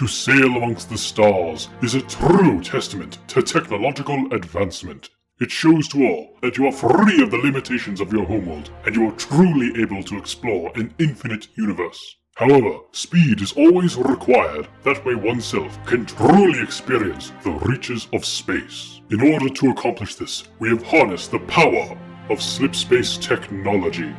To sail amongst the stars is a true testament to technological advancement. It shows to all that you are free of the limitations of your homeworld, and you are truly able to explore an infinite universe. However, speed is always required, that way oneself can truly experience the reaches of space. In order to accomplish this, we have harnessed the power of slipspace technology.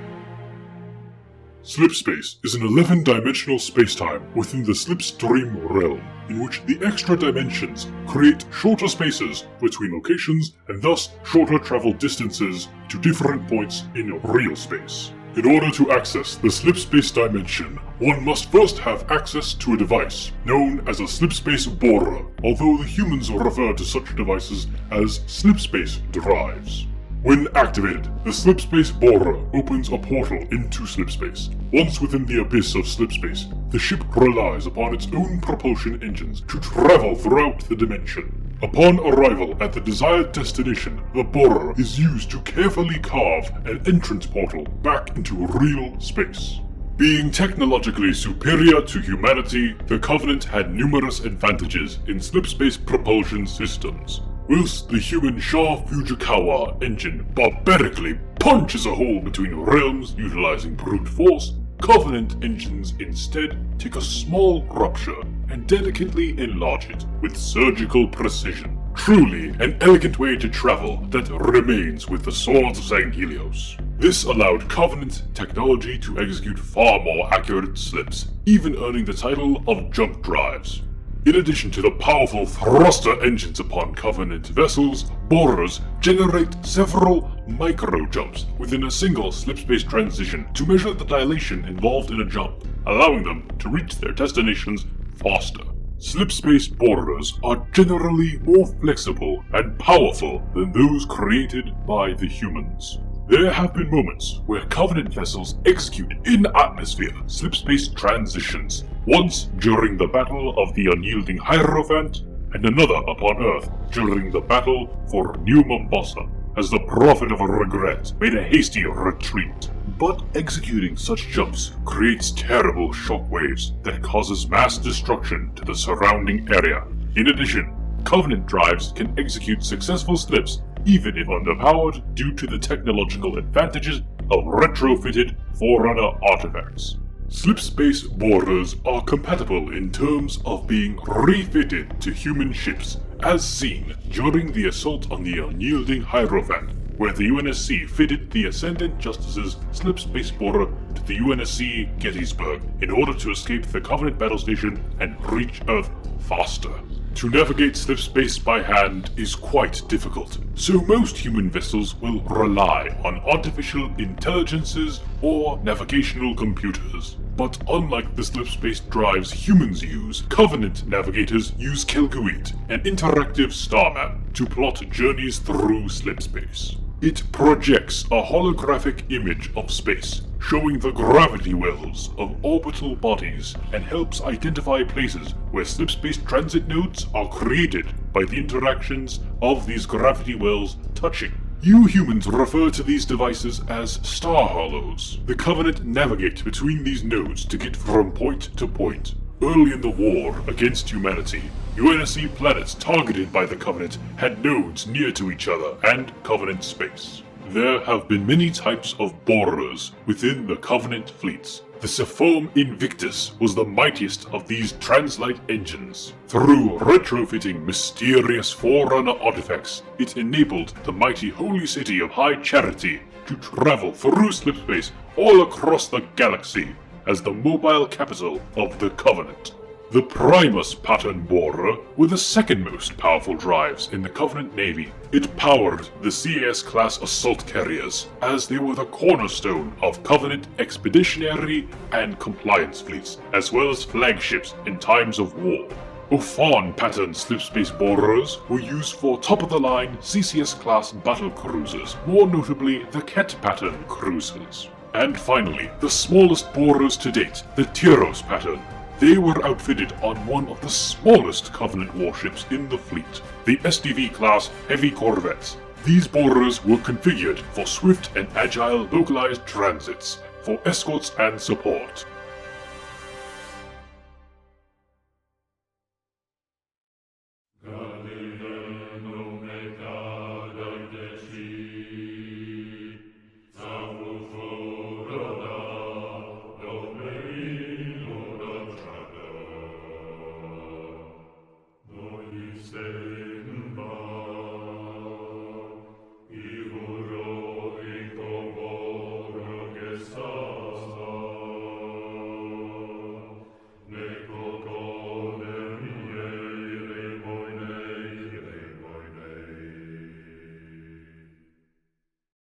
Slipspace is an 11-dimensional spacetime within the slipstream realm, in which the extra dimensions create shorter spaces between locations and thus shorter travel distances to different points in real space. In order to access the slipspace dimension, one must first have access to a device known as a slipspace borer, although the humans refer to such devices as slipspace drives. When activated, the slipspace borer opens a portal into slipspace. Once within the abyss of slipspace, the ship relies upon its own propulsion engines to travel throughout the dimension. Upon arrival at the desired destination, the borer is used to carefully carve an entrance portal back into real space. Being technologically superior to humanity, the Covenant had numerous advantages in slipspace propulsion systems. Whilst the human Shah Fujikawa engine barbarically punches a hole between realms utilizing brute force, Covenant engines instead take a small rupture and delicately enlarge it with surgical precision. Truly an elegant way to travel that remains with the swords of Sangelios. This allowed Covenant technology to execute far more accurate slips, even earning the title of jump drives. In addition to the powerful thruster engines upon Covenant vessels, borers generate several micro-jumps within a single slipspace transition to measure the dilation involved in a jump, allowing them to reach their destinations faster. Slipspace borers are generally more flexible and powerful than those created by the humans. There have been moments where Covenant vessels execute in-atmosphere slipspace transitions, once during the Battle of the Unyielding Hierophant, and another upon Earth during the Battle for New Mombasa, as the Prophet of Regret made a hasty retreat. But executing such jumps creates terrible shockwaves that causes mass destruction to the surrounding area. In addition, Covenant drives can execute successful slips even if underpowered due to the technological advantages of retrofitted Forerunner artifacts. Slipspace borers are compatible in terms of being refitted to human ships, as seen during the assault on the Unyielding Hierophant, where the UNSC fitted the Ascendant Justice's slipspace borer to the UNSC Gettysburg in order to escape the Covenant battle station and reach Earth faster. To navigate slipspace by hand is quite difficult, so most human vessels will rely on artificial intelligences or navigational computers. But unlike the slipspace drives humans use, Covenant navigators use Kelguit, an interactive star map, to plot journeys through slipspace. It projects a holographic image of space, showing the gravity wells of orbital bodies, and helps identify places where slipspace transit nodes are created by the interactions of these gravity wells touching. You humans refer to these devices as star hollows. The Covenant navigate between these nodes to get from point to point. Early in the war against humanity, UNSC planets targeted by the Covenant had nodes near to each other and Covenant space. There have been many types of borers within the Covenant fleets. The Sephorum Invictus was the mightiest of these translite engines. Through retrofitting mysterious Forerunner artifacts, it enabled the mighty holy city of High Charity to travel through slipspace all across the galaxy as the mobile capital of the Covenant. The Primus pattern borer were the second most powerful drives in the Covenant Navy. It powered the CAS-class assault carriers, as they were the cornerstone of Covenant expeditionary and compliance fleets, as well as flagships in times of war. Ophan pattern slipspace borers were used for top-of-the-line CCS-class battle cruisers, more notably the Ket pattern cruisers. And finally, the smallest borers to date, the Tyros pattern. They were outfitted on one of the smallest Covenant warships in the fleet, the SDV-class heavy corvettes. These borers were configured for swift and agile localized transits, for escorts and support.